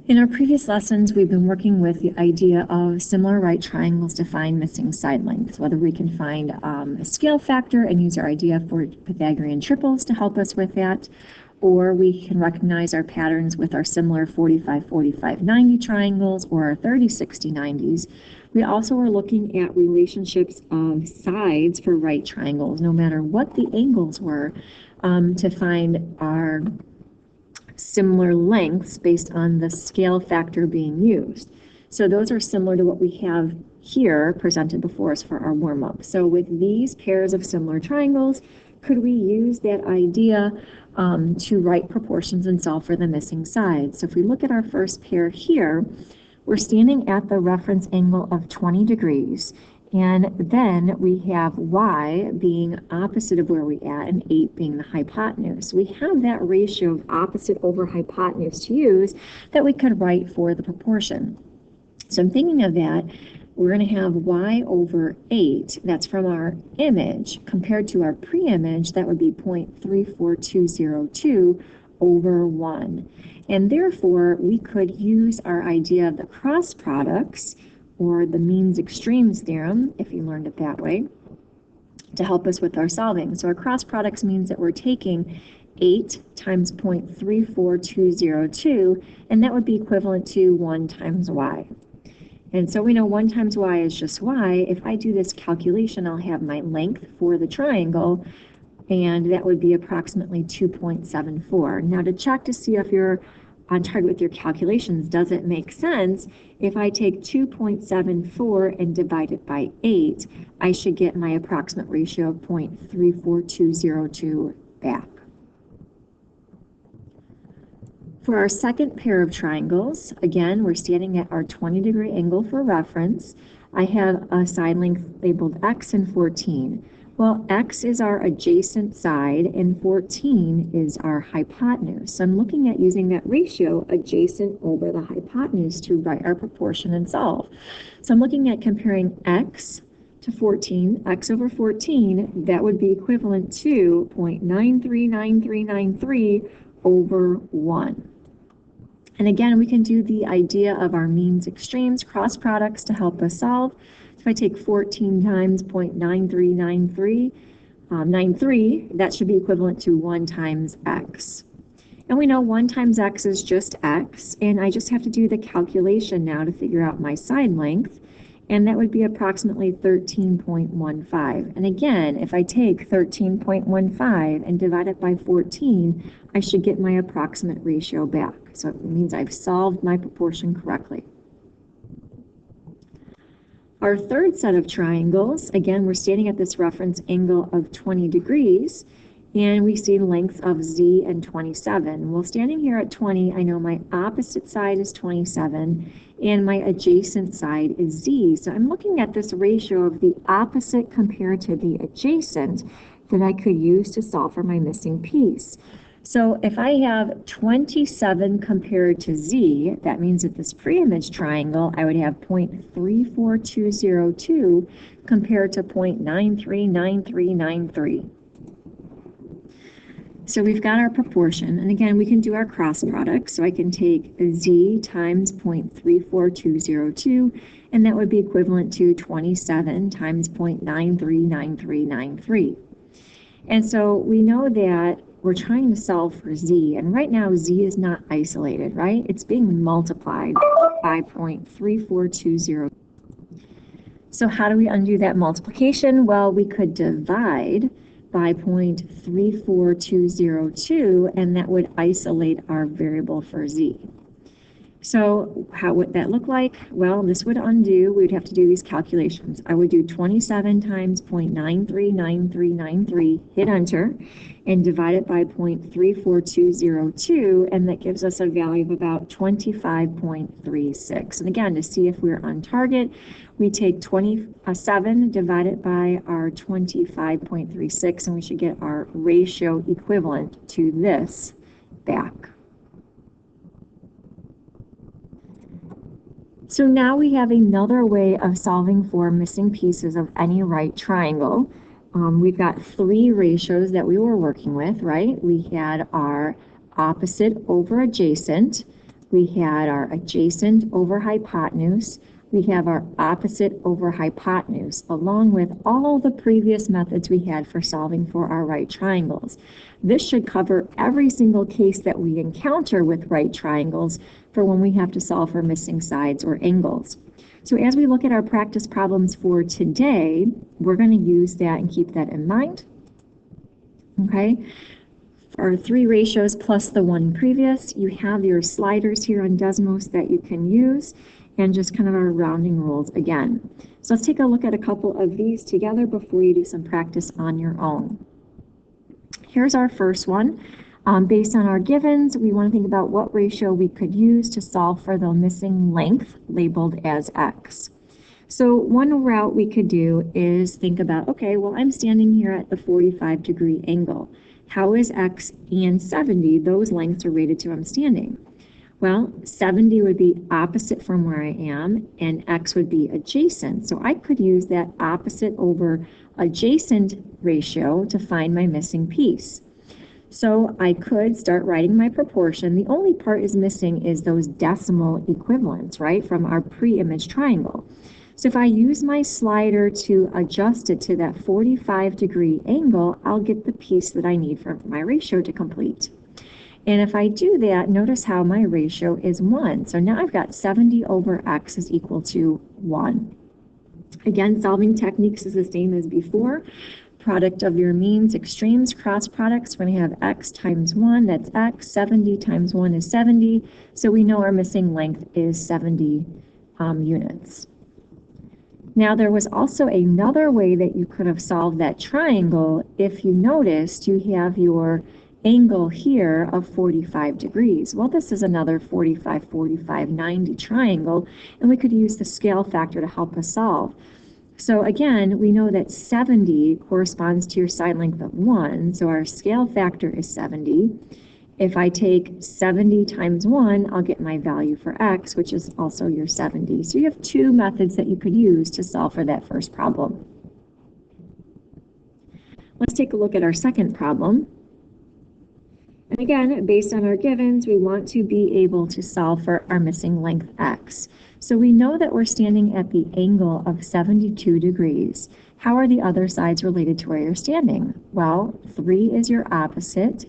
In our previous lessons, we've been working with the idea of similar right triangles to find missing side lengths, whether we can find a scale factor and use our idea for Pythagorean triples to help us with that, or we can recognize our patterns with our similar 45-45-90 triangles or our 30-60-90s. We also are looking at relationships of sides for right triangles, no matter what the angles were, to find our similar lengths based on the scale factor being used. So those are similar to what we have here presented before us for our warm-up. So with these pairs of similar triangles, could we use that idea to write proportions and solve for the missing sides? So if we look at our first pair here, we're standing at the reference angle of 20 degrees. And then we have y being opposite of where we at, and 8 being the hypotenuse. We have that ratio of opposite over hypotenuse to use that we could write for the proportion. So I'm thinking of that, we're going to have y over 8, that's from our image, compared to our pre-image, that would be 0.34202 over 1. And therefore, we could use our idea of the cross products, or the means extremes theorem, if you learned it that way, to help us with our solving. So our cross products means that we're taking 8 times 0.34202, and that would be equivalent to 1 times y. And so we know 1 times y is just y. If I do this calculation, I'll have my length for the triangle, and that would be approximately 2.74. Now to check to see if you're on target with your calculations, does it make sense? If I take 2.74 and divide it by 8, I should get my approximate ratio of 0.34202 back. For our second pair of triangles, again, we're standing at our 20-degree angle for reference. I have a side length labeled x and 14. Well, x is our adjacent side and 14 is our hypotenuse. So I'm looking at using that ratio adjacent over the hypotenuse to write our proportion and solve. So I'm looking at comparing x to 14, x over 14, that would be equivalent to 0.939393 over 1. And again, we can do the idea of our means extremes, cross products to help us solve. If I take 14 times 0.9393, that should be equivalent to 1 times x. And we know 1 times x is just x, and I just have to do the calculation now to figure out my side length, and that would be approximately 13.15. And again, if I take 13.15 and divide it by 14, I should get my approximate ratio back. So it means I've solved my proportion correctly. Our third set of triangles, again, we're standing at this reference angle of 20 degrees, and we see lengths of z and 27. Well, standing here at 20, I know my opposite side is 27, and my adjacent side is z. So I'm looking at this ratio of the opposite compared to the adjacent that I could use to solve for my missing piece. So if I have 27 compared to z, that means that this pre-image triangle, I would have 0.34202 compared to 0.939393. So we've got our proportion, and again, we can do our cross product. So I can take z times 0.34202, and that would be equivalent to 27 times 0.939393. And so we know that we're trying to solve for z, and right now z is not isolated, right? It's being multiplied by 0.3420. So how do we undo that multiplication? Well, we could divide by 0.34202, and that would isolate our variable for z. So how would that look like? Well, this would undo, we'd have to do these calculations. I would do 27 times 0.939393, hit enter, and divide it by 0.34202, and that gives us a value of about 25.36. And again, to see if we're on target, we take 27 divided by our 25.36, and we should get our ratio equivalent to this back. So now we have another way of solving for missing pieces of any right triangle. We've got 3 ratios that we were working with, right? We had our opposite over adjacent, we had our adjacent over hypotenuse, we have our opposite over hypotenuse, along with all the previous methods we had for solving for our right triangles. This should cover every single case that we encounter with right triangles for when we have to solve for missing sides or angles. So as we look at our practice problems for today, we're going to use that and keep that in mind. Okay, our 3 ratios plus the 1 previous, you have your sliders here on Desmos that you can use, and just kind of our rounding rules again. So let's take a look at a couple of these together before you do some practice on your own. Here's our first one. Based on our givens, we want to think about what ratio we could use to solve for the missing length labeled as x. So one route we could do is think about, okay, well, I'm standing here at the 45-degree angle. How is x and 70, those lengths are rated to I'm standing? Well, 70 would be opposite from where I am, and x would be adjacent. So I could use that opposite over adjacent ratio to find my missing piece. So I could start writing my proportion. The only part is missing is those decimal equivalents, right, from our pre-image triangle. So if I use my slider to adjust it to that 45-degree angle, I'll get the piece that I need for my ratio to complete. And if I do that, notice how my ratio is 1. So now I've got 70 over x is equal to 1. Again, solving techniques is the same as before. Product of your means, extremes, cross products, we're going to have x times 1, that's x. 70 times 1 is 70. So we know our missing length is 70 units. Now there was also another way that you could have solved that triangle. If you noticed, you have your angle here of 45 degrees. Well, this is another 45, 45, 90 triangle, and we could use the scale factor to help us solve. So again, we know that 70 corresponds to your side length of 1, so our scale factor is 70. If I take 70 times 1, I'll get my value for x, which is also your 70. So you have 2 methods that you could use to solve for that first problem. Let's take a look at our second problem. And again, based on our givens, we want to be able to solve for our missing length x. So we know that we're standing at the angle of 72 degrees. How are the other sides related to where you're standing? Well, 3 is your opposite,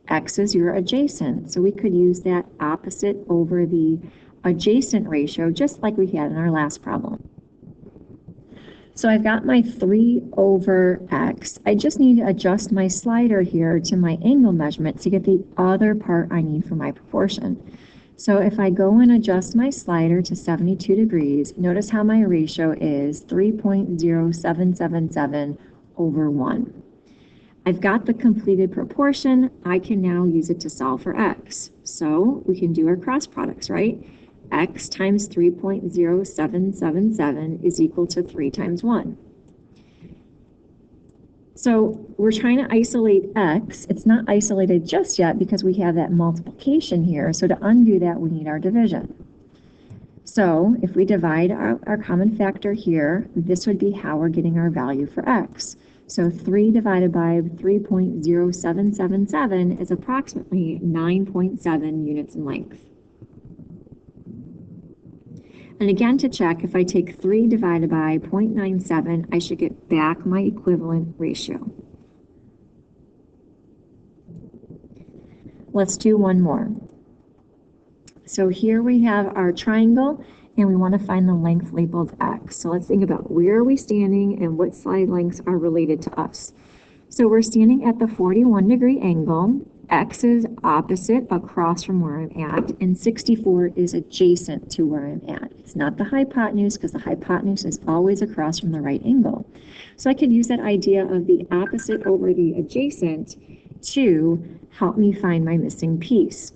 x is your adjacent. So we could use that opposite over the adjacent ratio, just like we had in our last problem. So I've got my 3 over x. I just need to adjust my slider here to my angle measurement to get the other part I need for my proportion. So if I go and adjust my slider to 72 degrees, notice how my ratio is 3.0777 over 1. I've got the completed proportion. I can now use it to solve for x. So we can do our cross products, right? X times 3.0777 is equal to 3 times 1. So we're trying to isolate x. It's not isolated just yet because we have that multiplication here. So to undo that, we need our division. So if we divide our common factor here, this would be how we're getting our value for x. So 3 divided by 3.0777 is approximately 9.7 units in length. And again, to check, if I take 3 divided by 0.97, I should get back my equivalent ratio. Let's do one more. So here we have our triangle, and we want to find the length labeled x. So let's think about where are we standing and what side lengths are related to us. So we're standing at the 41-degree angle. X is opposite across from where I'm at, and 64 is adjacent to where I'm at. It's not the hypotenuse because the hypotenuse is always across from the right angle. So I could use that idea of the opposite over the adjacent to help me find my missing piece.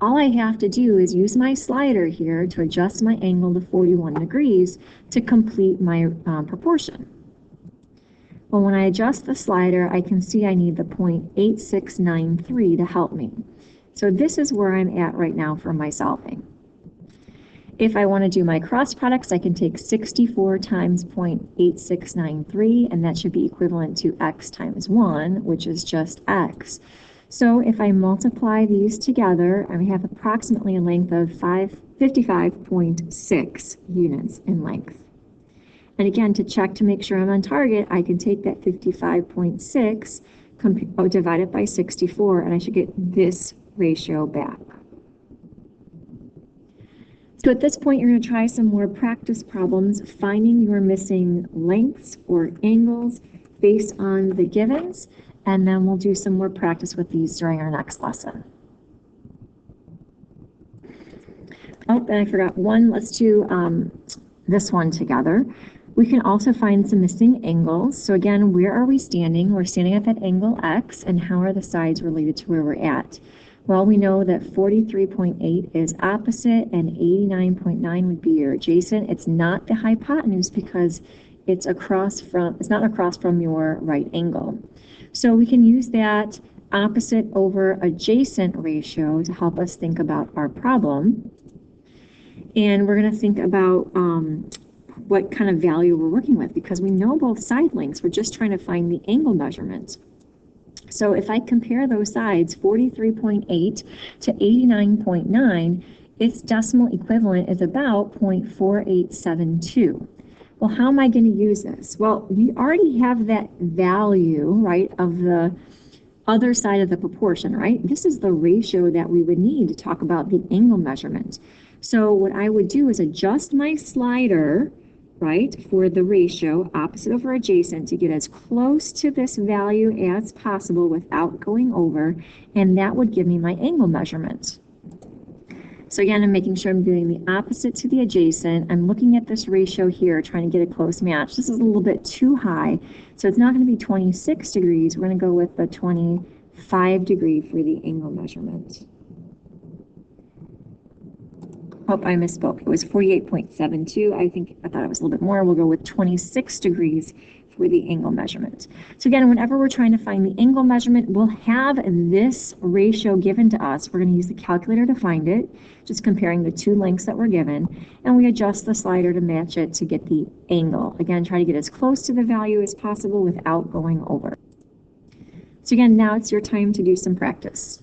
All I have to do is use my slider here to adjust my angle to 41 degrees to complete my proportion. Well, when I adjust the slider, I can see I need the 0.8693 to help me. So this is where I'm at right now for my solving. If I want to do my cross products, I can take 64 times 0.8693, and that should be equivalent to x times 1, which is just x. So if I multiply these together, I have approximately a length of 55.6 units in length. And again, to check to make sure I'm on target, I can take that 55.6, divide it by 64, and I should get this ratio back. So at this point, you're going to try some more practice problems, finding your missing lengths or angles based on the givens, and then we'll do some more practice with these during our next lesson. Oh, and I forgot one. Let's do this one together. We can also find some missing angles. So again, where are we standing? We're standing at that angle X, and how are the sides related to where we're at? Well, we know that 43.8 is opposite and 89.9 would be your adjacent. It's not the hypotenuse because it's not across from your right angle. So we can use that opposite over adjacent ratio to help us think about our problem. And we're going to think about what kind of value we're working with, because we know both side lengths. We're just trying to find the angle measurement. So if I compare those sides, 43.8 to 89.9, its decimal equivalent is about 0.4872. Well, how am I going to use this? Well, we already have that value, right, of the other side of the proportion, right? This is the ratio that we would need to talk about the angle measurement. So what I would do is adjust my slider, right, for the ratio opposite over adjacent to get as close to this value as possible without going over, and that would give me my angle measurement. So again, I'm making sure I'm doing the opposite to the adjacent. I'm looking at this ratio here, trying to get a close match. This is a little bit too high, so it's not going to be 26 degrees. We're going to go with the 25 degree for the angle measurement. Oh, I misspoke. It was 48.72. I thought it was a little bit more. We'll go with 26 degrees for the angle measurement. So again, whenever we're trying to find the angle measurement, we'll have this ratio given to us. We're going to use the calculator to find it, just comparing the two lengths that were given, and we adjust the slider to match it to get the angle. Again, try to get as close to the value as possible without going over. So again, now it's your time to do some practice.